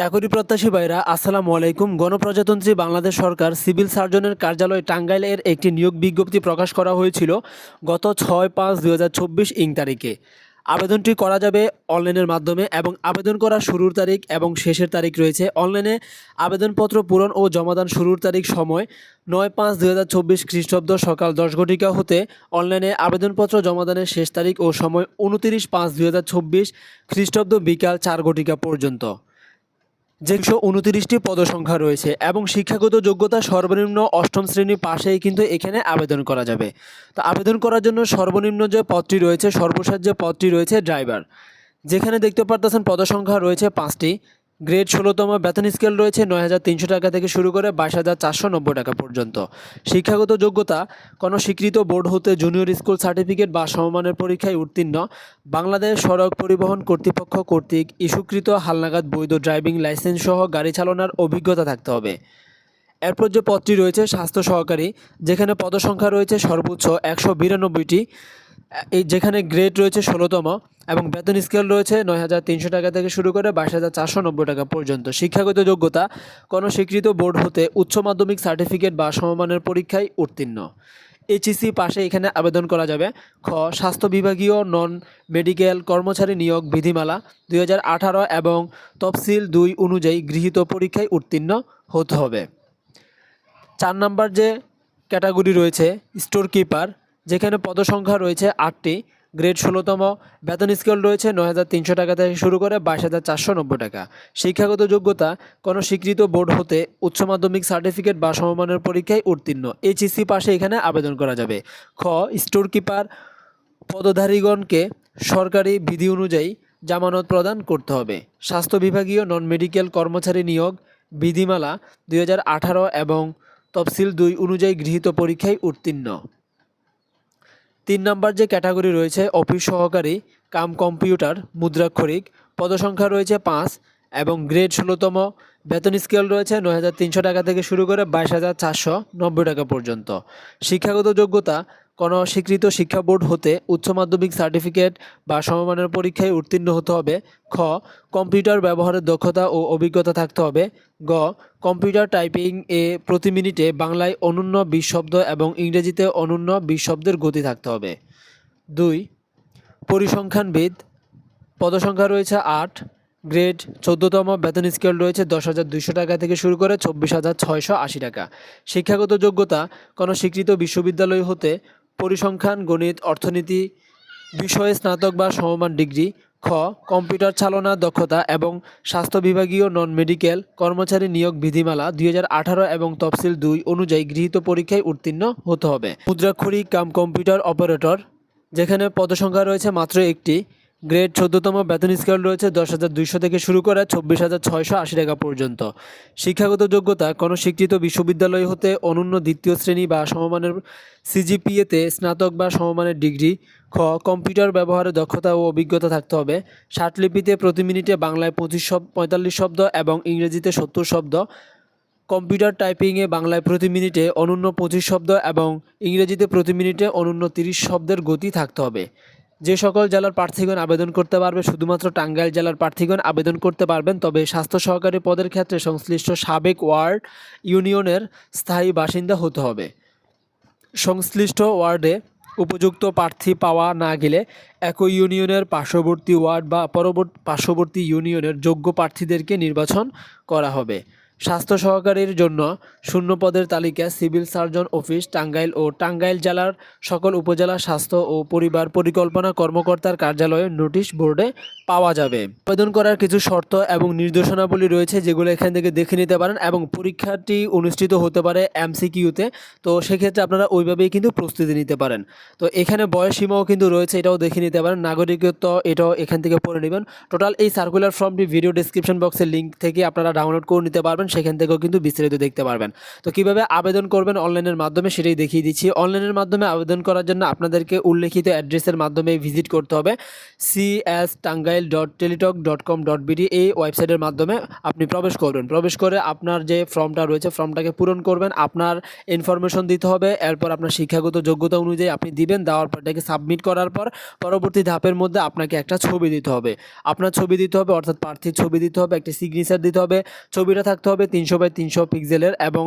চাকরি প্রত্যাশী ভাইরা আসসালামু আলাইকুম। গণপ্রজাতন্ত্রী বাংলাদেশ সরকার সিভিল সার্জনের কার্যালয় টাঙ্গাইলের একটি নিয়োগ বিজ্ঞপ্তি প্রকাশ করা হয়েছিল গত 6/5/2024 তারিখে। আবেদনটি করা যাবে অনলাইনের মাধ্যমে এবং আবেদন করার শুরুর তারিখ এবং শেষের তারিখ রয়েছে। অনলাইনে আবেদনপত্র পূরণ ও জমাদান শুরুর তারিখ সময় 9/5/2024 খ্রিস্টাব্দ সকাল 10 ঘটিকা হতে অনলাইনে আবেদনপত্র জমাদানের শেষ তারিখ ও সময় 29/5/2024 খ্রিস্টাব্দ বিকাল 4 ঘটিকা পর্যন্ত। যে 129টি পদসংখ্যা রয়েছে এবং শিক্ষাগত যোগ্যতা সর্বনিম্ন অষ্টম শ্রেণী পাশেই কিন্তু এখানে আবেদন করা যাবে। তো আবেদন করার জন্য সর্বনিম্ন যে পদটি রয়েছে, সর্বশেষ যে পদটি রয়েছে ড্রাইভার, যেখানে দেখতে পারতেছেন পদসংখ্যা রয়েছে 5টি। গ্রেড 16তম, বেতন স্কেল রয়েছে 9,300 টাকা থেকে শুরু করে 22,490 টাকা পর্যন্ত। শিক্ষাগত যোগ্যতা কোনো স্বীকৃত বোর্ড হতে জুনিয়র স্কুল সার্টিফিকেট বা সমমানের পরীক্ষায় উত্তীর্ণ, বাংলাদেশ সড়ক পরিবহন কর্তৃপক্ষ কর্তৃক ইস্যুকৃত হালনাগাদ বৈধ ড্রাইভিং লাইসেন্স সহ গাড়ি চালানোর অভিজ্ঞতা থাকতে হবে। এরপর যে পদটি রয়েছে স্বাস্থ্য সহকারী, যেখানে পদসংখ্যা রয়েছে সর্বোচ্চ 192টি, যেখানে গ্রেড রয়েছে 16তম এবং বেতন স্কেল রয়েছে 9,300 টাকা থেকে শুরু করে 22,490 টাকা পর্যন্ত। শিক্ষাগত যোগ্যতা কোনো স্বীকৃত বোর্ড হতে উচ্চ মাধ্যমিক সার্টিফিকেট বা সমমানের পরীক্ষায় উত্তীর্ণ, এইচএসসি পাশে এখানে আবেদন করা যাবে। খ, স্বাস্থ্য বিভাগীয় নন মেডিকেল কর্মচারী নিয়োগ বিধিমালা 2018 এবং তফসিল 2 অনুযায়ী গৃহীত পরীক্ষায় উত্তীর্ণ হতে হবে। 4 নম্বর যে ক্যাটাগরি রয়েছে স্টোর কিপার, যেখানে পদসংখ্যা রয়েছে 8টি, গ্রেড 16তম, বেতন স্কেল রয়েছে 9,300 টাকা থেকে শুরু করে 22,490 টাকা। শিক্ষাগত যোগ্যতা কোনো স্বীকৃত বোর্ড হতে উচ্চ মাধ্যমিক সার্টিফিকেট বা সমমানের পরীক্ষায় উত্তীর্ণ, এইচএসসি পাশে এখানে আবেদন করা যাবে। খ, স্টোর কিপার পদধারীগণকে সরকারি বিধি অনুযায়ী জামানত প্রদান করতে হবে। স্বাস্থ্য বিভাগীয় নন মেডিকেল কর্মচারী নিয়োগ বিধিমালা 2018 এবং তফসিল 2 অনুযায়ী গৃহীত পরীক্ষায় উত্তীর্ণ। 3 নম্বর যে ক্যাটাগরি রয়েছে অফিস সহকারী কাম কম্পিউটার মুদ্রাক্ষরিক, পদসংখ্যা রয়েছে 5 এবং গ্রেড 16তম, বেতন স্কেল রয়েছে 9,300 টাকা থেকে শুরু করে 22,490 টাকা পর্যন্ত। শিক্ষাগত যোগ্যতা কোনো স্বীকৃত শিক্ষা বোর্ড হতে উচ্চ মাধ্যমিক সার্টিফিকেট বা সমমানের পরীক্ষায় উত্তীর্ণ হতে হবে। খ, কম্পিউটার ব্যবহারের দক্ষতা ও অভিজ্ঞতা থাকতে হবে। গ, কম্পিউটার টাইপিং এ প্রতি মিনিটে বাংলায় অনূন্য 20 শব্দ এবং ইংরেজিতে অনূন্য 20 শব্দের গতি থাকতে হবে। 2, পরিসংখ্যানবিদ, পদসংখ্যা রয়েছে 8, গ্রেড 14তম, বেতন স্কেল রয়েছে 10,200 টাকা থেকে শুরু করে 24,680 টাকা। শিক্ষাগত যোগ্যতা কোনো স্বীকৃত বিশ্ববিদ্যালয় হতে পরিসংখ্যান, গণিত, অর্থনীতি বিষয়ে স্নাতক বা সমমান ডিগ্রি। খ, কম্পিউটার চালনা দক্ষতা এবং স্বাস্থ্য বিভাগীয় নন মেডিকেল কর্মচারী নিয়োগ বিধিমালা 2018 এবং তফসিল 2 অনুযায়ী গৃহীত পরীক্ষায় উত্তীর্ণ হতে হবে। মুদ্রাক্ষরিক কাম কম্পিউটার অপারেটর, যেখানে পদসংখ্যা রয়েছে মাত্র 1টি, গ্রেড 14তম, বেতন স্কেল রয়েছে 10,200 থেকে শুরু করে 24,680 টাকা পর্যন্ত। শিক্ষাগত যোগ্যতা কোনো স্বীকৃত বিশ্ববিদ্যালয় হতে অনূন্য দ্বিতীয় শ্রেণী বা সমমানের সিজিপিএতে স্নাতক বা সমমানের ডিগ্রি। খ, কম্পিউটার ব্যবহারে দক্ষতা ও অভিজ্ঞতা থাকতে হবে। ষাটলিপিতে প্রতি মিনিটে বাংলায় 45 শব্দ এবং ইংরেজিতে 70 শব্দ, কম্পিউটার টাইপিংয়ে বাংলায় প্রতি মিনিটে অনূন্য 25 শব্দ এবং ইংরেজিতে প্রতি মিনিটে অনূন্য 30 শব্দের গতি থাকতে হবে। যে সকল জেলার প্রার্থীগণ আবেদন করতে পারবে, শুধুমাত্র টাঙ্গাইল জেলার প্রার্থীগণ আবেদন করতে পারবেন। তবে স্বাস্থ্য সহকারী পদের ক্ষেত্রে সংশ্লিষ্ট সাবেক ওয়ার্ড ইউনিয়নের স্থায়ী বাসিন্দা হতে হবে। সংশ্লিষ্ট ওয়ার্ডে উপযুক্ত প্রার্থী পাওয়া না গেলে একই ইউনিয়নের পার্শ্ববর্তী ওয়ার্ড বা পার্শ্ববর্তী ইউনিয়নের যোগ্য প্রার্থীদেরকে নির্বাচন করা হবে। স্বাস্থ্য সহকারীর জন্য শূন্য পদের তালিকা সিভিল সার্জন অফিস টাঙ্গাইল ও টাঙ্গাইল জেলার সকল উপজেলা স্বাস্থ্য ও পরিবার পরিকল্পনা কর্মকর্তার কার্যালয়ে নোটিশ বোর্ডে পাওয়া যাবে। আবেদন করার কিছু শর্ত এবং নির্দেশনাবলী রয়েছে, যেগুলো এখান থেকে দেখে নিতে পারেন এবং পরীক্ষাটি অনুষ্ঠিত হতে পারে এমসিকিউতে। তো সেক্ষেত্রে আপনারা ওইভাবেই কিন্তু প্রস্তুতি নিতে পারেন। তো এখানে বয়স সীমাও কিন্তু রয়েছে, এটাও দেখে নিতে পারেন। নাগরিকত্ব এটাও এখান থেকে পড়ে নেবেন। টোটাল এই সার্কুলার ফর্মটি ভিডিও ডেসক্রিপশন বক্সের লিঙ্ক থেকে আপনারা ডাউনলোড করে নিতে পারবেন। সেখান থেকেও কিন্তু বিস্তারিত দেখতে পারবেন। তো কিভাবে আবেদন করবেন অনলাইনের মাধ্যমে সেটাই দেখিয়ে দিচ্ছি। অনলাইনের মাধ্যমে আবেদন করার জন্য আপনাদেরকে উল্লেখিত অ্যাড্রেসের মাধ্যমে ভিজিট করতে হবে। cs.tangail.teletalk.com.bd এই ওয়েবসাইটের মাধ্যমে আপনি প্রবেশ করবেন। প্রবেশ করে আপনার যে ফর্মটা রয়েছে ফর্মটাকে পূরণ করবেন। আপনার ইনফরমেশন দিতে হবে, এরপর আপনার শিক্ষাগত যোগ্যতা অনুযায়ী আপনি দিবেন। দেওয়ার পর এটাকে সাবমিট করার পর পরবর্তী ধাপের মধ্যে আপনাকে একটা ছবি দিতে হবে। আপনার ছবি দিতে হবে, অর্থাৎ প্রার্থীর ছবি দিতে হবে, একটা সিগনেচার দিতে হবে। ছবিটা থাকতে হবে 300x300 পিক্সেলের এবং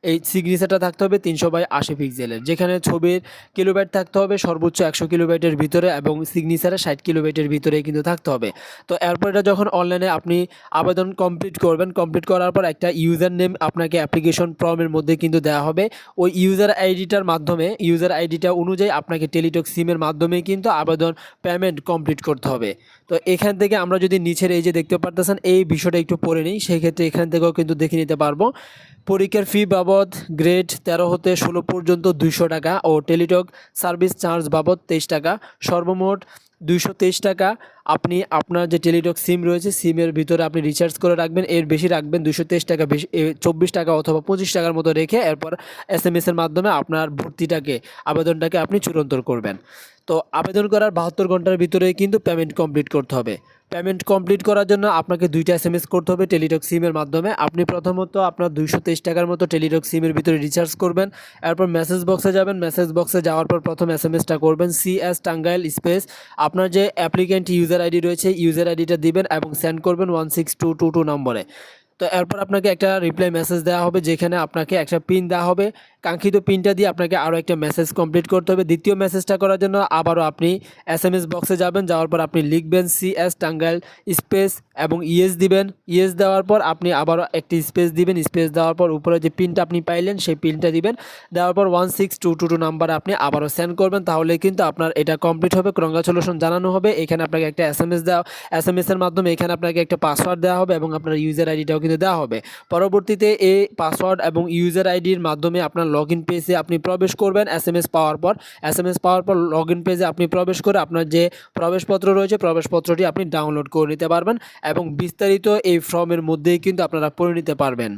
এই সিগনেচারটা থাকতে হবে 300x80 পিক্সেলের। যেখানে ছবির কিলোবাইট থাকতে হবে সর্বোচ্চ 100 কিলোবাইটের ভিতরে এবং সিগনেচারে 60 কিলোবাইটের ভিতরে কিন্তু থাকতে হবে। তো এরপর এটা যখন অনলাইনে আপনি আবেদন কমপ্লিট করবেন, কমপ্লিট করার পর একটা ইউজার নেম আপনাকে অ্যাপ্লিকেশন ফর্মের মধ্যে কিন্তু দেওয়া হবে। ওই ইউজার আইডিটার মাধ্যমে, ইউজার আইডিটা অনুযায়ী আপনাকে টেলিটক সিমের মাধ্যমে কিন্তু আবেদন পেমেন্ট কমপ্লিট করতে হবে। তো এখান থেকে আমরা যদি নিচের এই যে দেখতে পারতেছেন এই বিষয়টা একটু পড়ে নিই, সেই ক্ষেত্রে এখান থেকেও কিন্তু দেখে নিতে পারবো। পরীক্ষার ফি বাবদ গ্রেড 13 হতে 16 পর্যন্ত 200 টাকা ও টেলিটক সার্ভিস চার্জ বাবদ 23 টাকা, সর্বমোট 223 টাকা। আপনি আপনার যে টেলিটক সিম রয়েছে সিমের ভিতরে আপনি রিচার্জ করে রাখবেন, এর বেশি রাখবেন 223 টাকা, বেশি 24 টাকা অথবা 25 টাকার মতো রেখে এরপর SMS-এর মাধ্যমে আপনার ভর্তিটাকে আবেদনটাকে আপনি চূড়ান্ত করবেন। তো আবেদন করার 72 ঘন্টার ভিতরে কিন্তু পেমেন্ট কমপ্লিট করতে হবে। পেমেন্ট কমপ্লিট করার জন্য আপনাকে 2টা SMS করতে হবে টেলিটক সিমের মাধ্যমে। আপনি প্রথমত আপনার 223 টাকার মতো টেলিটক সিমের ভিতরে রিচার্জ করবেন, এরপর মেসেজ বক্সে যাবেন। মেসেজ বক্সে যাওয়ার পর প্রথম SMS-টা করবেন CS টাঙ্গাইল স্পেস আপনার যে অ্যাপ্লিক্যান্ট ইউজার আইডি রয়েছে ইউজার আইডিটা দিবেন এবং সেন্ড করবেন 16222 নম্বরে। তো এরপর আপনাকে একটা রিপ্লাই মেসেজ দেওয়া হবে, যেখানে আপনাকে একটা পিন দেওয়া হবে। কাঙ্ক্ষিত পিনটা দিয়ে আপনাকে আরও একটা মেসেজ কমপ্লিট করতে হবে। দ্বিতীয় মেসেজটা করার জন্য আবারও আপনি SMS বক্সে যাবেন, যাওয়ার পর আপনি লিখবেন CS টাঙ্গাইল স্পেস এবং ইয়েস দিবেন। ইয়েস দেওয়ার পর আপনি আবারও একটি স্পেস দিবেন। স্পেস দেওয়ার পর উপরে যে পিনটা আপনি পাইলেন সেই পিনটা দিবেন। দেওয়ার পর 16222 নাম্বারে আপনি আবারও সেন্ড করবেন, তাহলে কিন্তু আপনার এটা কমপ্লিট হবে। কংগ্রাচুলেশন জানানো হবে। এখানে আপনাকে একটা SMS-এর মাধ্যমে এখানে আপনাকে একটা পাসওয়ার্ড দেওয়া হবে এবং আপনার ইউজার আইডিটাও কিন্তু দেওয়া হবে। পরবর্তীতে এই পাসওয়ার্ড এবং ইউজার আইডির মাধ্যমে আপনার লগইন পেজে আপনি প্রবেশ করবেন। SMS পাওয়ার পর লগইন পেজে আপনি প্রবেশ করে আপনার যে প্রবেশপত্র রয়েছে প্রবেশপত্রটি আপনি ডাউনলোড করে নিতে পারবেন এবং বিস্তারিত এই ফর্মের মধ্যেই কিন্তু আপনারা পড়ে নিতে পারবেন।